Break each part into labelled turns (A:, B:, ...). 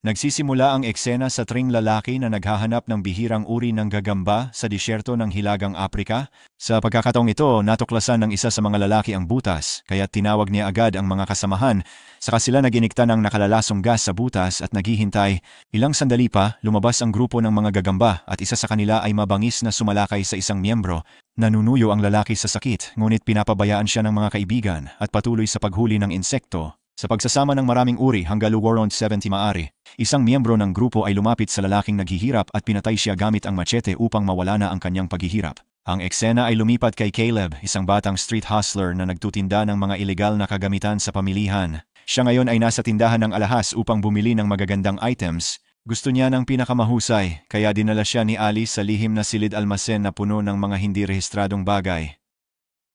A: Nagsisimula ang eksena sa tring lalaki na naghahanap ng bihirang uri ng gagamba sa disyerto ng Hilagang Aprika. Sa pagkakataong ito, natuklasan ng isa sa mga lalaki ang butas, kaya tinawag niya agad ang mga kasamahan. Saka sila naginikta ng nakalalasong gas sa butas at naghihintay. Ilang sandali pa, lumabas ang grupo ng mga gagamba at isa sa kanila ay mabangis na sumalakay sa isang miyembro. Nanunuyo ang lalaki sa sakit, ngunit pinapabayaan siya ng mga kaibigan at patuloy sa paghuli ng insekto. Sa pagsasama ng maraming uri hanggang around 70 maaari, isang miyembro ng grupo ay lumapit sa lalaking naghihirap at pinatay siya gamit ang machete upang mawala na ang kanyang paghihirap. Ang eksena ay lumipat kay Caleb, isang batang street hustler na nagtutinda ng mga ilegal na kagamitan sa pamilihan. Siya ngayon ay nasa tindahan ng alahas upang bumili ng magagandang items. Gusto niya ng pinakamahusay, kaya dinala siya ni Ali sa lihim na silid almasen na puno ng mga hindi rehistradong bagay.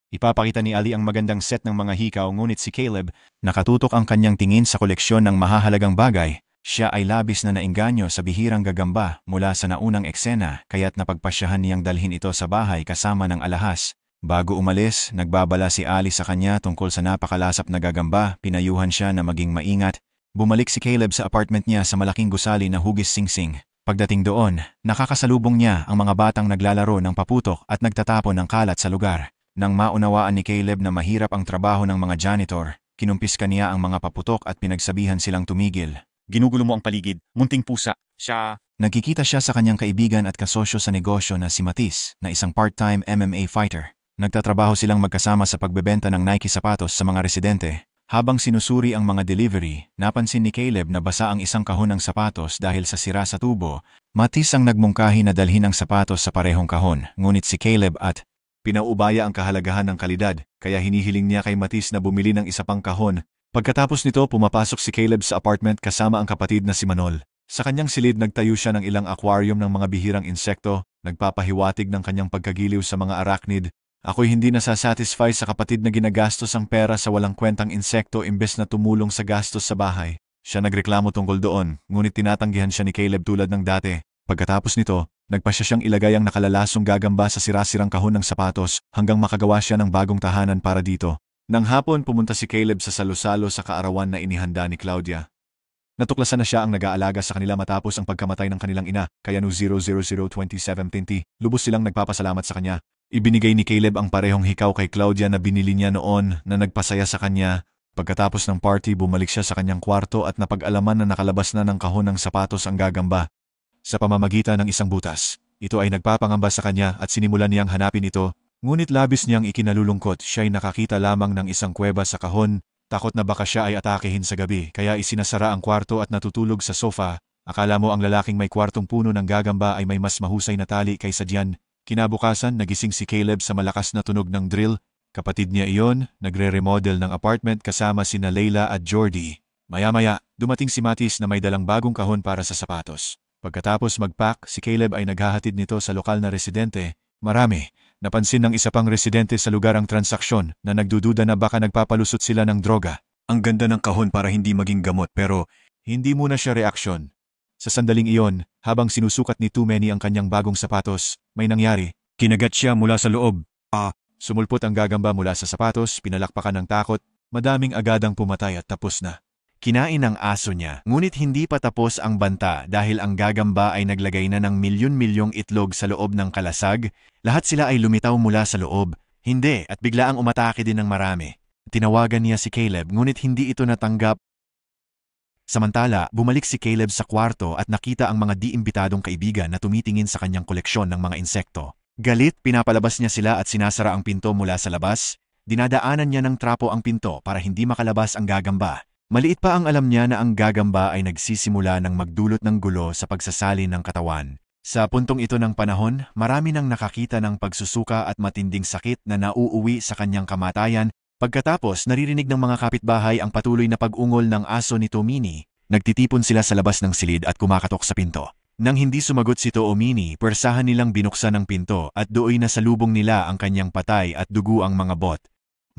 A: Ipapakita ni Ali ang magandang set ng mga hikaw, ngunit si Caleb, nakatutok ang kanyang tingin sa koleksyon ng mahahalagang bagay. Siya ay labis na naengganyo sa bihirang gagamba mula sa naunang eksena, kaya't napagpasyahan niyang dalhin ito sa bahay kasama ng alahas. Bago umalis, nagbabala si Ali sa kanya tungkol sa napakalasap na gagamba, pinayuhan siya na maging maingat. Bumalik si Caleb sa apartment niya sa malaking gusali na hugis singsing. Pagdating doon, nakakasalubong niya ang mga batang naglalaro ng paputok at nagtatapon ng kalat sa lugar. Nang maunawaan ni Caleb na mahirap ang trabaho ng mga janitor, kinumpiska niya ang mga paputok at pinagsabihan silang tumigil.
B: Ginugulo mo ang paligid, munting pusa. Siya...
A: Nagkikita siya sa kanyang kaibigan at kasosyo sa negosyo na si Matis, na isang part-time MMA fighter. Nagtatrabaho silang magkasama sa pagbebenta ng Nike sapatos sa mga residente. Habang sinusuri ang mga delivery, napansin ni Caleb na basa ang isang kahon ng sapatos dahil sa sira sa tubo. Matis ang nagmungkahi na dalhin ang sapatos sa parehong kahon, ngunit si Caleb at pinaubaya ang kahalagahan ng kalidad, kaya hinihiling niya kay Matis na bumili ng isa pang kahon. Pagkatapos nito, pumapasok si Caleb sa apartment kasama ang kapatid na si Manol. Sa kanyang silid nagtayo siya ng ilang aquarium ng mga bihirang insekto, nagpapahiwatig ng kanyang pagkagiliw sa mga arachnid. Ako'y hindi nasasatisfy sa kapatid na ginagastos ang pera sa walang kwentang insekto imbes na tumulong sa gastos sa bahay. Siya nagreklamo tungkol doon, ngunit tinatanggihan siya ni Caleb tulad ng dati. Pagkatapos nito, nagpasya siyang ilagay ang nakalalasong gagamba sa sira-sirang kahon ng sapatos hanggang makagawa siya ng bagong tahanan para dito. Nang hapon, pumunta si Caleb sa salusalo sa kaarawan na inihanda ni Claudia. Natuklasan na siya ang nag-aalaga sa kanila matapos ang pagkamatay ng kanilang ina, kaya no 0002720, lubos silang nagpapasalamat sa kanya. Ibinigay ni Caleb ang parehong hikaw kay Claudia na binili niya noon na nagpasaya sa kanya. Pagkatapos ng party, bumalik siya sa kanyang kwarto at napag-alaman na nakalabas na ng kahon ng sapatos ang gagamba sa pamamagitan ng isang butas. Ito ay nagpapangamba sa kanya at sinimulan niyang hanapin ito, ngunit labis niyang ikinalulungkot. Siya'y nakakita lamang ng isang kuweba sa kahon. Takot na baka siya ay atakehin sa gabi, kaya isinasara ang kwarto at natutulog sa sofa. Akala mo ang lalaking may kwartong puno ng gagamba ay may mas mahusay na tali kaysa diyan. Kinabukasan, nagising si Caleb sa malakas na tunog ng drill. Kapatid niya iyon, nagre-remodel ng apartment kasama sina Leila at Jordy. Maya-maya, dumating si Matis na may dalang bagong kahon para sa sapatos. Pagkatapos mag-pack, si Caleb ay naghahatid nito sa lokal na residente. Marami. Napansin ng isa pang residente sa lugar ang transaksyon na nagdududa na baka nagpapalusot sila ng droga. Ang ganda ng kahon para hindi maging gamot pero hindi muna siya reaksyon. Sa sandaling iyon, habang sinusukat ni Too Many ang kanyang bagong sapatos, may nangyari. Kinagat siya mula sa loob. Sumulpot ang gagamba mula sa sapatos, pinalakpakan ng takot, madaming agadang pumatay at tapos na. Kinain ng aso niya, ngunit hindi pa tapos ang banta dahil ang gagamba ay naglagay na ng milyon-milyong itlog sa loob ng kalasag. Lahat sila ay lumitaw mula sa loob. Hindi, at biglaang umatake din ng marami. Tinawagan niya si Caleb, ngunit hindi ito natanggap. Samantala, bumalik si Caleb sa kwarto at nakita ang mga di-imbitadong kaibigan na tumitingin sa kanyang koleksyon ng mga insekto. Galit, pinapalabas niya sila at sinasara ang pinto mula sa labas. Dinadaanan niya ng trapo ang pinto para hindi makalabas ang gagamba. Maliit pa ang alam niya na ang gagamba ay nagsisimula ng magdulot ng gulo sa pagsasalin ng katawan. Sa puntong ito ng panahon, marami nang nakakita ng pagsusuka at matinding sakit na nauuwi sa kanyang kamatayan. Pagkatapos, naririnig ng mga kapitbahay ang patuloy na pag-ungol ng aso ni Tomini. Nagtitipon sila sa labas ng silid at kumakatok sa pinto. Nang hindi sumagot si Tomini, persahan nilang binuksan ang pinto at doon nasalubong nila ang kanyang patay at dugo ang mga bot.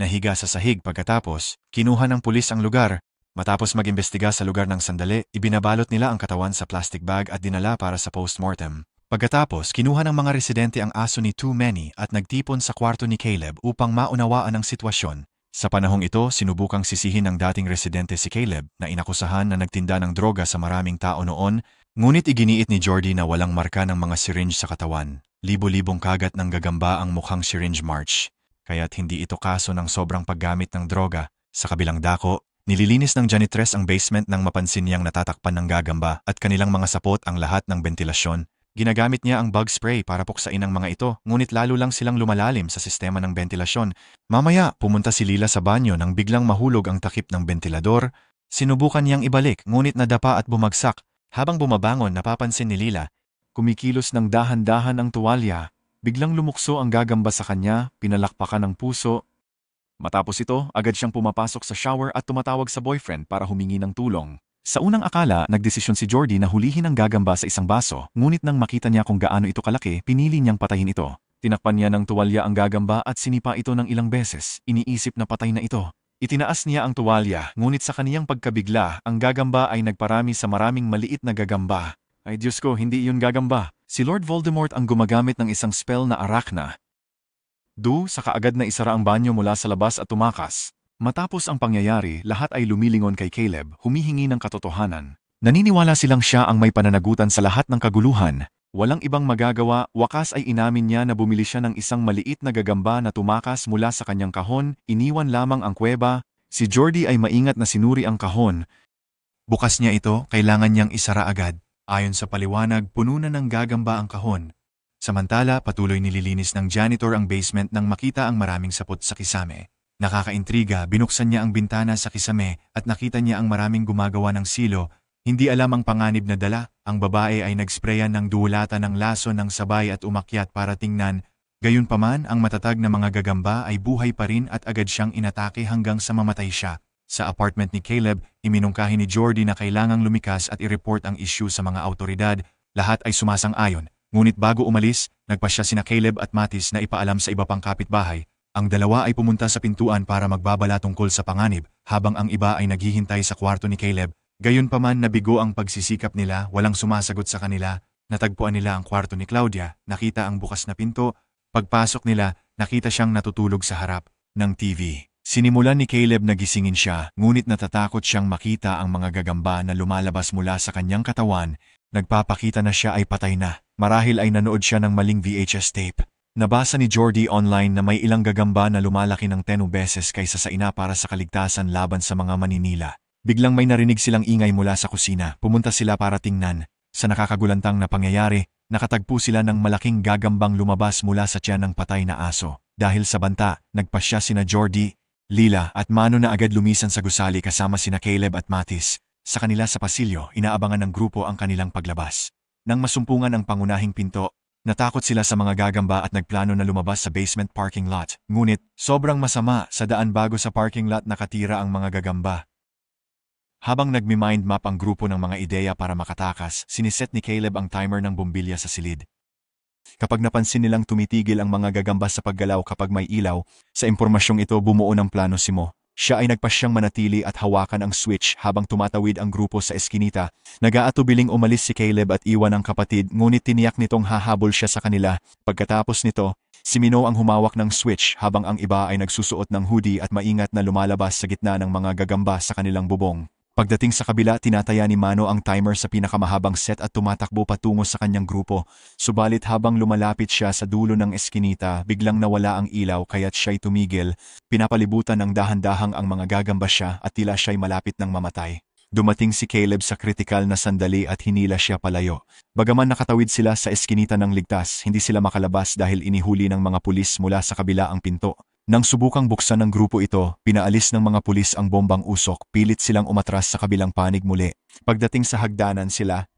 A: Nahiga sa sahig pagkatapos, kinuha ng pulis ang lugar. Matapos mag-imbestiga sa lugar ng sandali, ibinabalot nila ang katawan sa plastic bag at dinala para sa postmortem. Pagkatapos, kinuha ng mga residente ang aso ni Too Many at nagtipon sa kwarto ni Caleb upang maunawaan ang sitwasyon. Sa panahong ito, sinubukang sisihin ng dating residente si Caleb na inakusahan na nagtinda ng droga sa maraming tao noon, ngunit iginiit ni Jordy na walang marka ng mga syringe sa katawan. Libo-libong kagat ng gagamba ang mukhang syringe march, kaya't hindi ito kaso ng sobrang paggamit ng droga. Sa kabilang dako, nililinis ng janitress ang basement nang mapansin niyang natatakpan ng gagamba at kanilang mga sapot ang lahat ng bentilasyon. Ginagamit niya ang bug spray para puksain ang mga ito, ngunit lalo lang silang lumalalim sa sistema ng bentilasyon. Mamaya, pumunta si Lila sa banyo nang biglang mahulog ang takip ng bentilador. Sinubukan niyang ibalik, ngunit nadapa at bumagsak. Habang bumabangon, napapansin ni Lila, kumikilos ng dahan-dahan ang tuwalya. Biglang lumukso ang gagamba sa kanya, pinalakpakan ng puso. Matapos ito, agad siyang pumapasok sa shower at tumatawag sa boyfriend para humingi ng tulong. Sa unang akala, nagdesisyon si Jordy na hulihin ang gagamba sa isang baso, ngunit nang makita niya kung gaano ito kalaki, pinili niyang patayin ito. Tinakpan niya ng tuwalya ang gagamba at sinipa ito ng ilang beses, iniisip na patay na ito. Itinaas niya ang tuwalya, ngunit sa kaniyang pagkabigla, ang gagamba ay nagparami sa maraming maliit na gagamba. Ay Diyos ko, hindi iyon gagamba. Si Lord Voldemort ang gumagamit ng isang spell na Arachna. Sa kaagad na isara ang banyo mula sa labas at tumakas. Matapos ang pangyayari, lahat ay lumilingon kay Caleb, humihingi ng katotohanan. Naniniwala silang siya ang may pananagutan sa lahat ng kaguluhan. Walang ibang magagawa, wakas ay inamin niya na bumili siya ng isang maliit na gagamba na tumakas mula sa kanyang kahon, iniwan lamang ang kuweba. Si Jordy ay maingat na sinuri ang kahon. Bukas niya ito, kailangan niyang isara agad. Ayon sa paliwanag, puno na ng gagamba ang kahon. Samantala, patuloy nililinis ng janitor ang basement nang makita ang maraming sapot sa kisame. Nakakaintriga, binuksan niya ang bintana sa kisame at nakita niya ang maraming gumagawa ng silo. Hindi alam ang panganib na dala, ang babae ay nagsprayan ng duwalata ng laso ng sabay at umakyat para tingnan. Gayunpaman, ang matatag na mga gagamba ay buhay pa rin at agad siyang inatake hanggang sa mamatay siya. Sa apartment ni Caleb, iminungkahi ni Jordy na kailangang lumikas at i-report ang issue sa mga awtoridad. Lahat ay sumasang-ayon. Ngunit bago umalis, nagpasya sina Caleb at Matis na ipaalam sa iba pang kapitbahay. Ang dalawa ay pumunta sa pintuan para magbabala tungkol sa panganib, habang ang iba ay naghihintay sa kwarto ni Caleb. Gayunpaman nabigo ang pagsisikap nila, walang sumasagot sa kanila. Natagpuan nila ang kwarto ni Claudia, nakita ang bukas na pinto. Pagpasok nila, nakita siyang natutulog sa harap ng TV. Sinimulan ni Caleb na gisingin siya, ngunit natatakot siyang makita ang mga gagamba na lumalabas mula sa kanyang katawan. Nagpapakita na siya ay patay na. Marahil ay nanood siya ng maling VHS tape. Nabasa ni Jordy online na may ilang gagamba na lumalaki ng 10 beses kaysa sa ina para sa kaligtasan laban sa mga maninila. Biglang may narinig silang ingay mula sa kusina. Pumunta sila para tingnan. Sa nakakagulantang na pangyayari, nakatagpo sila ng malaking gagambang lumabas mula sa tiyan ng patay na aso. Dahil sa banta, nagpasya sina Jordy, Lila at Mano na agad lumisan sa gusali kasama sina Caleb at Matis. Sa kanila sa pasilyo, inaabangan ng grupo ang kanilang paglabas. Nang masumpungan ang pangunahing pinto, natakot sila sa mga gagamba at nagplano na lumabas sa basement parking lot. Ngunit, sobrang masama, sa daan bago sa parking lot nakatira ang mga gagamba. Habang nagmi-mind map ang grupo ng mga ideya para makatakas, siniset ni Caleb ang timer ng bombilya sa silid. Kapag napansin nilang tumitigil ang mga gagamba sa paggalaw kapag may ilaw, sa impormasyong ito bumuo ng plano si Mo. Siya ay nagpasyang manatili at hawakan ang switch habang tumatawid ang grupo sa eskinita. Nag-aatubiling umalis si Caleb at iwan ang kapatid, ngunit tiniyak nitong hahabol siya sa kanila. Pagkatapos nito, si Mino ang humawak ng switch habang ang iba ay nagsusuot ng hoodie at maingat na lumalabas sa gitna ng mga gagamba sa kanilang bubong. Pagdating sa kabila, tinataya ni Mano ang timer sa pinakamahabang set at tumatakbo patungo sa kanyang grupo. Subalit habang lumalapit siya sa dulo ng eskinita, biglang nawala ang ilaw kaya't siya'y tumigil. Pinapalibutan ng dahan-dahang ang mga gagamba siya at tila siya'y malapit ng mamatay. Dumating si Caleb sa kritikal na sandali at hinila siya palayo. Bagaman nakatawid sila sa eskinita ng ligtas, hindi sila makalabas dahil inihuli ng mga pulis mula sa kabila ang pinto. Nang subukang buksan ng grupo ito, pinaalis ng mga pulis ang bombang usok, pilit silang umatras sa kabilang panig muli. Pagdating sa hagdanan sila,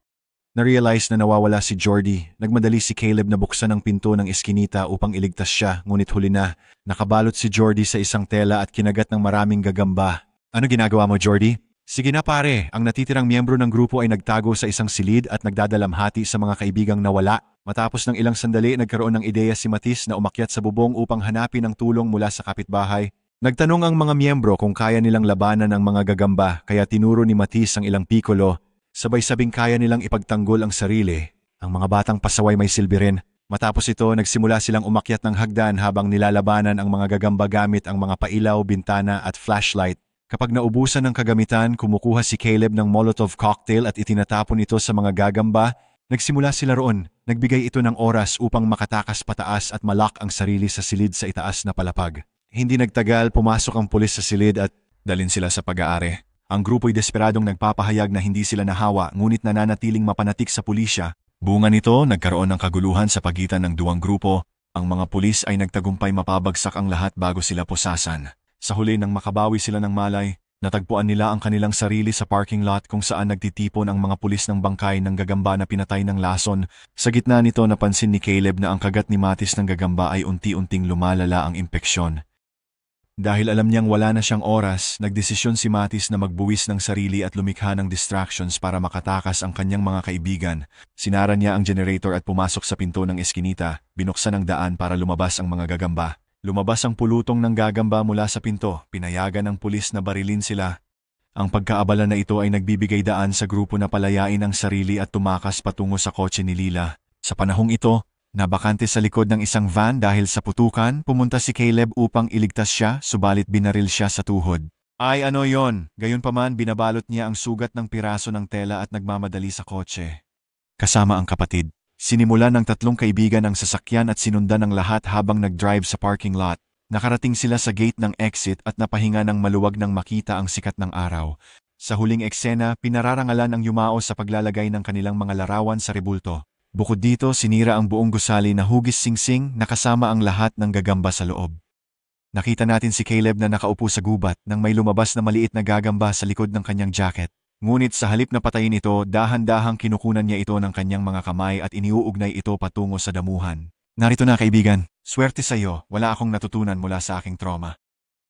A: na-realize na nawawala si Jordy. Nagmadali si Caleb na buksan ang pinto ng eskinita upang iligtas siya, ngunit huli na. Nakabalot si Jordy sa isang tela at kinagat ng maraming gagamba. Ano ginagawa mo, Jordy? Sige na pare, ang natitirang miyembro ng grupo ay nagtago sa isang silid at nagdadalamhati sa mga kaibigang nawala. Matapos ng ilang sandali, nagkaroon ng ideya si Matis na umakyat sa bubong upang hanapin ang tulong mula sa kapitbahay. Nagtanong ang mga miyembro kung kaya nilang labanan ang mga gagamba, kaya tinuro ni Matis ang ilang pikolo. Sabay-sabing kaya nilang ipagtanggol ang sarili. Ang mga batang pasaway may silbi rin. Matapos ito, nagsimula silang umakyat ng hagdan habang nilalabanan ang mga gagamba gamit ang mga pailaw, bintana at flashlight. Kapag naubusan ng kagamitan, kumukuha si Caleb ng Molotov cocktail at itinatapon ito sa mga gagamba. Nagsimula sila roon. Nagbigay ito ng oras upang makatakas pataas at malak ang sarili sa silid sa itaas na palapag. Hindi nagtagal, pumasok ang pulis sa silid at dalin sila sa pag-aari. Ang grupo'y desperadong nagpapahayag na hindi sila nahawa ngunit nananatiling mapanatik sa pulisya. Bunga nito, nagkaroon ng kaguluhan sa pagitan ng duwang grupo. Ang mga pulis ay nagtagumpay mapabagsak ang lahat bago sila pusasan. Sa huli nang makabawi sila ng malay, natagpuan nila ang kanilang sarili sa parking lot kung saan nagtitipon ang mga pulis ng bangkay ng gagamba na pinatay ng lason. Sa gitna nito napansin ni Caleb na ang kagat ni Matis ng gagamba ay unti-unting lumalala ang impeksyon. Dahil alam niyang wala na siyang oras, nagdesisyon si Matis na magbuwis ng sarili at lumikha ng distractions para makatakas ang kanyang mga kaibigan. Sinara niya ang generator at pumasok sa pinto ng eskinita, binuksan ang daan para lumabas ang mga gagamba. Lumabas ang pulutong ng gagamba mula sa pinto, pinayagan ng pulis na barilin sila. Ang pagkaabala na ito ay nagbibigay daan sa grupo na palayain ang sarili at tumakas patungo sa kotse ni Lila. Sa panahong ito, nabakante sa likod ng isang van dahil sa putukan, pumunta si Caleb upang iligtas siya, subalit binaril siya sa tuhod. Ay ano yon? Gayunpaman binabalot niya ang sugat ng piraso ng tela at nagmamadali sa kotse. Kasama ang kapatid. Sinimulan ng tatlong kaibigan ang sasakyan at sinundan ng lahat habang nag-drive sa parking lot. Nakarating sila sa gate ng exit at napahinga ng maluwag nang makita ang sikat ng araw. Sa huling eksena, pinararangalan ang yumao sa paglalagay ng kanilang mga larawan sa rebulto. Bukod dito, sinira ang buong gusali na hugis singsing na kasama ang lahat ng gagamba sa loob. Nakita natin si Caleb na nakaupo sa gubat nang may lumabas na maliit na gagamba sa likod ng kanyang jacket. Ngunit sa halip na patayin ito, dahan-dahang kinukunan niya ito ng kanyang mga kamay at iniuugnay ito patungo sa damuhan. Narito na kaibigan, swerte sa iyo, wala akong natutunan mula sa aking trauma.